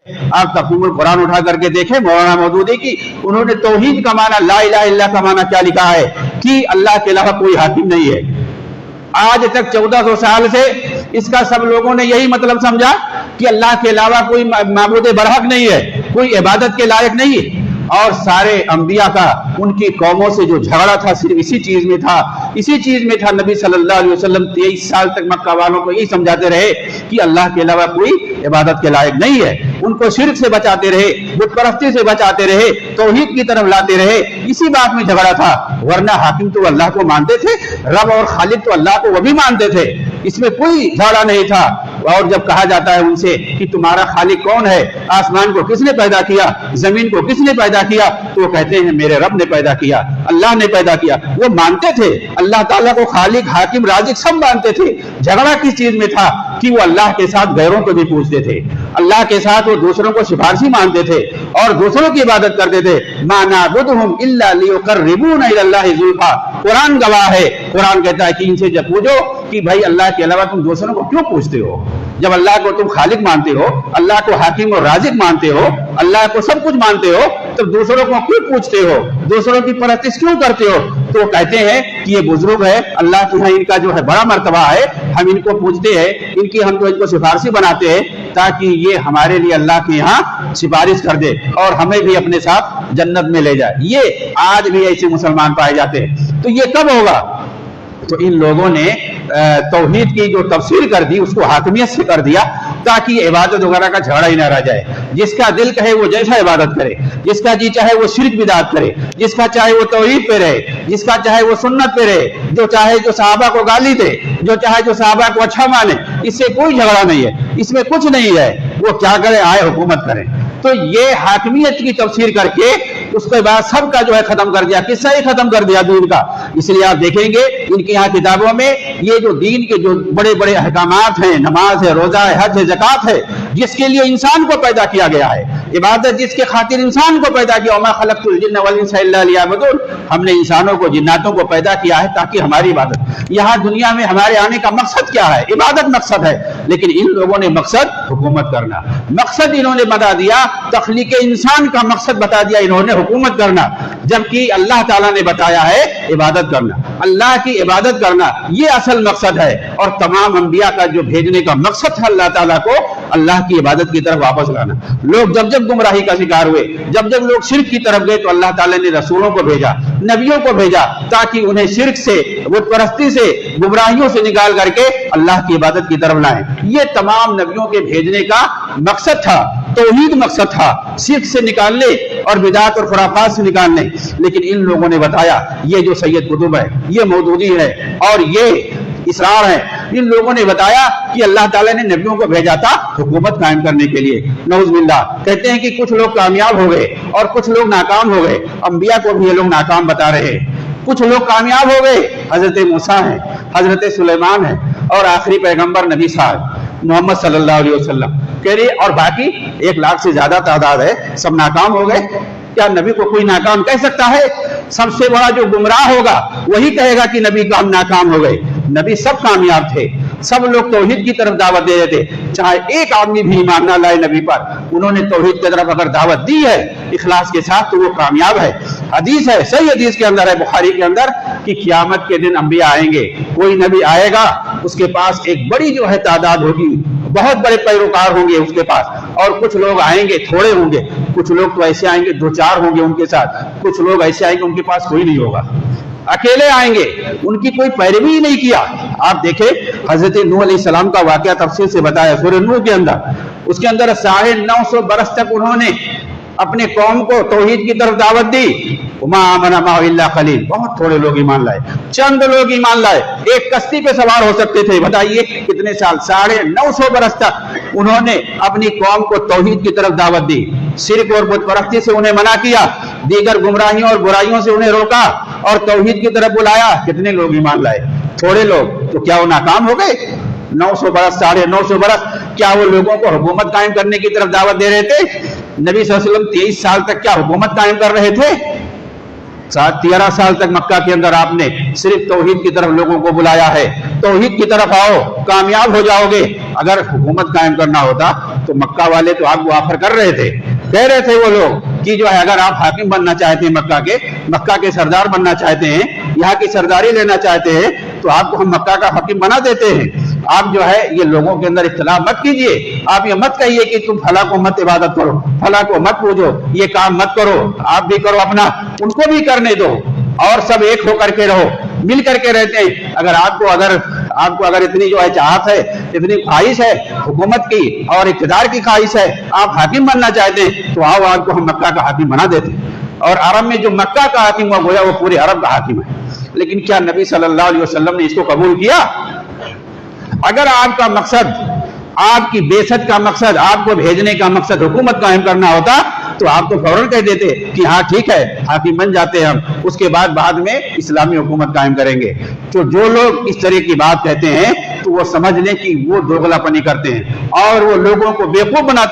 आप तफसीमुल कुरान उठा करके देखें मौलाना मौदूदी की, उन्होंने तौहीद का माना, ला इलाहा इल्लल्लाह का माना क्या लिखा है कि अल्लाह के अलावा कोई हाकिम नहीं है। आज तक 1400 साल से इसका सब लोगों ने यही मतलब समझा कि अल्लाह के अलावा कोई माबूद बरहक नहीं है, कोई इबादत के लायक नहीं है। और सारे अंबिया का उनकी कौमों से जो झगड़ा था सिर्फ इसी चीज में था, इसी चीज में था। नबी सल्लल्लाहु अलैहि वसल्लम 23 साल तक मक्का वालों को यही समझाते रहे कि अल्लाह के अलावा कोई इबादत के लायक नहीं है। उनको शिर्क से बचाते रहे, बुत परस्ती से बचाते रहे, तौहीद की तरफ लाते रहे, इसी बात में झगड़ा था। वरना हाकिम तो अल्लाह को मानते थे, रब और खालिक तो अल्लाह को वो भी मानते थे, इसमें कोई झगड़ा नहीं था। और जब कहा जाता है उनसे कि तुम्हारा खालिक कौन है, आसमान को किसने पैदा किया, जमीन को किसने पैदा किया, तो वो कहते हैं मेरे रब ने पैदा किया, अल्लाह ने पैदा किया। वो मानते थे अल्लाह ताला को खालिक, हाकिम, राजिक सब मानते थे। झगड़ा किस चीज में था कि वो अल्लाह के साथ गैरों को भी पूछते थे, अल्लाह के साथ वो दूसरों को सिफारिशी मानते थे और दूसरों की इबादत करते थे। मा नअबुदुहुम इल्ला लियुकर्रिबूना इलल्लाहि ज़ुल्फा, कुरान गवाह है। कुरान कहता है कि इनसे जब पूछो कि भाई अल्लाह के अलावा तुम दूसरों को क्यों पूछते हो, जब अल्लाह को तुम खालिक मानते हो, अल्लाह को हाकिम और राजिक मानते हो, अल्लाह को सब कुछ मानते हो, तो दूसरों को क्यों पूछते हो, दूसरों की परस्तिश क्यों करते हो। तो वो कहते हैं कि ये बुजुर्ग है, अल्लाह के यहाँ इनका जो है बड़ा मर्तबा है, हम इनको पूछते हैं, इनकी हम तो इनको सिफारिशी बनाते हैं ताकि ये हमारे लिए अल्लाह के यहाँ सिफारिश कर दे और हमें भी अपने साथ जन्नत में ले जाए। ये आज भी ऐसे मुसलमान पाए जाते हैं। तो ये कब होगा? तो इन लोगों ने तौहीद की जो तफसीर कर दी उसको हाकिमियत से कर दिया ताकि इबादत वगैरह का झगड़ा ही ना रह जाए। जिसका दिल कहे वो जैसा इबादत करे, जिसका जी चाहे वो शिर्क बिदात करे, जिसका चाहे वो तौहीद पे रहे, जिसका चाहे वो सुन्नत पे रहे, जो चाहे जो सहाबा को गाली दे, जो चाहे जो सहाबा को अच्छा माने, इससे कोई झगड़ा नहीं है, इसमें कुछ नहीं है। वो क्या करे, आए हुकूमत करें। तो ये हाकिमियत की तफसीर करके उसके बाद सबका जो है खत्म कर दिया, किस्सा ही खत्म कर दिया दीन का। इसलिए आप देखेंगे इनके यहाँ किताबों में ये जो दीन के जो बड़े बड़े अहकामात हैं, नमाज है, रोजा है, हज है, ज़कात है, जिसके लिए इंसान को पैदा किया गया है, इबादत जिसके खातिर इंसान को पैदा किया, वमा खलक़तुल जिन्न वल इंसा इल्ला लियअबुदून, हमने इंसानों को जिन्नातों को पैदा किया है ताकि हमारी इबादत। यहाँ दुनिया में हमारे आने का मकसद क्या है? इबादत मकसद है। लेकिन इन लोगों ने मकसद हुकूमत करना, मकसद इन्होंने बता दिया, तख्लीक इंसान का मकसद बता दिया इन्होंने हुकूमत करना, जबकि अल्लाह ताला ने बताया है इबादत करना, अल्लाह की इबादत करना, ये असल मकसद है। और तमाम अंबिया का जो भेजने का मकसद है अल्लाह ताला को अल्लाह की इबादत की तरफ वापस लाना। लोग जब जब गुमराही का शिकार हुए, जब जब लोग शिर्क की तरफ गए, तो अल्लाह ताला ने रसूलों को भेजा, नबियों को भेजा ताकि उन्हें शिर्क से, बुत परस्ती से, गुमराहियों से निकाल करके अल्लाह की इबादत की तरफ लाएं। ये तमाम नबियों के भेजने का मकसद था, तौहीद मकसद था, शिर्क से निकालने और बिदात और खुराफात से निकालने। लेकिन इन लोगों ने बताया ये जो सैयद कुतुब है, ये मौदूदी है और ये इसरार है, इन लोगों ने बताया कि अल्लाह ताला ने नबियों को भेजा था हुकूमत कायम करने के लिए। नौज़ुबिल्लाह। कहते हैं कि कुछ लोग कामयाब हो गए और कुछ लोग नाकाम हो गए। अंबिया को भी ये लोग नाकाम बता रहे हैं। कुछ लोग कामयाब हो गए, हजरत मूसा है, हजरत सुलेमान है और आखिरी पैगंबर नबी साहब मोहम्मद सल्लल्लाहु अलैहि वसल्लम कह रही, और बाकी 1 लाख से ज्यादा तादाद है, सब नाकाम हो गए। क्या नबी को कोई नाकाम कह सकता है? सबसे बड़ा जो गुमराह होगा वही कहेगा कि नबी का हम नाकाम हो गए। नबी सब कामयाब थे, सब लोग तौहीद की तरफ दावत दे रहे थे। चाहे एक आदमी भी ईमान ना लाए नबी पर, उन्होंने तौहीद की तरफ अगर दावत दी है इखलास के साथ, तो वो कामयाब है। हदीस है, सही हदीस के अंदर है, बुखारी के अंदर, कि क़यामत के दिन अंबिया आएंगे, कोई नबी आएगा, उसके पास एक बड़ी जो है तादाद होगी, बहुत बड़े पैरोकार होंगे उसके पास, और कुछ लोग आएंगे थोड़े होंगे, कुछ लोग तो ऐसे आएंगे 2-4 होंगे उनके साथ, कुछ लोग ऐसे आएंगे उनके पास कोई नहीं होगा, अकेले आएंगे, उनकी कोई पैरवी ही नहीं किया। आप देखें हजरत नूह अलैहिस्सलाम का वाकया तफसील से बताया सूरह नूह के अंदर। उसके अंदर 950 बरस तक उन्होंने अपने कौम को तौहीद की तरफ दावत दी। उमा आमना माहु इल्ला खलील, बहुत थोड़े लोग ईमान लाए, चंद लोग ईमान लाए। एक कश्ती पे सवार हो सकते थे। बताइए कितने साल, 950 बरस तक उन्होंने अपनी कौम को तौहीद की तरफ दावत दी, शिर्क और बुत परस्ती से उन्हें मना किया, दीगर गुमराहियों और बुराइयों से उन्हें रोका और तौहीद की तरफ बुलाया। कितने लोग ईमान लाए? थोड़े लोग। तो क्या वो नाकाम हो गए? 900 बरस, 950 बरस, क्या वो लोगों को हुकूमत कायम करने की तरफ दावत दे रहे थे? नबी सल्लल्लाहु अलैहि वसल्लम 23 साल तक क्या हुकूमत कायम कर रहे थे? 13 साल तक मक्का के अंदर आपने सिर्फ तौहीद की तरफ लोगों को बुलाया है। तौहीद की तरफ आओ, कामयाब हो जाओगे। अगर हुकूमत कायम करना होता तो मक्का वाले तो आपको ऑफर कर रहे थे, कह रहे थे वो लोग कि जो है अगर आप हाकिम बनना चाहते हैं, मक्का के सरदार बनना चाहते हैं, यहाँ की सरदारी लेना चाहते हैं, तो आपको हम मक्का का हाकिम बना देते हैं। आप जो है ये लोगों के अंदर इख्तिलाफ मत कीजिए। आप ये मत कहिए कि तुम फला को मत इबादत करो, फला को मत पूजो, ये काम मत करो, आप भी करो अपना, उनको भी करने दो और सब एक होकर के रहो, मिल करके रहते हैं। अगर आपको इतनी जो है चाहत है, इतनी ख्वाहिश है हुकूमत की और इक़्तिदार की ख्वाहिश है, आप हाकिम बनना चाहते हैं, तो आओ आपको हम मक्का का हाकिम बना देते हैं। और अरब में जो मक्का का हाकिम हुआ गोया वो पूरे अरब का हाकिम है। लेकिन क्या नबी सल्लल्लाहु अलैहि वसल्लम ने इसको कबूल किया? अगर आपका मकसद, आपकी बेसत का मकसद, आपको भेजने का मकसद हुकूमत कायम करना होता तो आप तो फौरन कह देते कि हाँ ठीक है हाकिम बन जाते हैं हम, उसके बाद में इस्लामी हुकूमत कायम करेंगे। तो जो लोग इस तरह की बात कहते हैं तो वो समझ लें कि वो दोगलापनी करते हैं और वो लोगों को बेवकूफ बनाते हैं।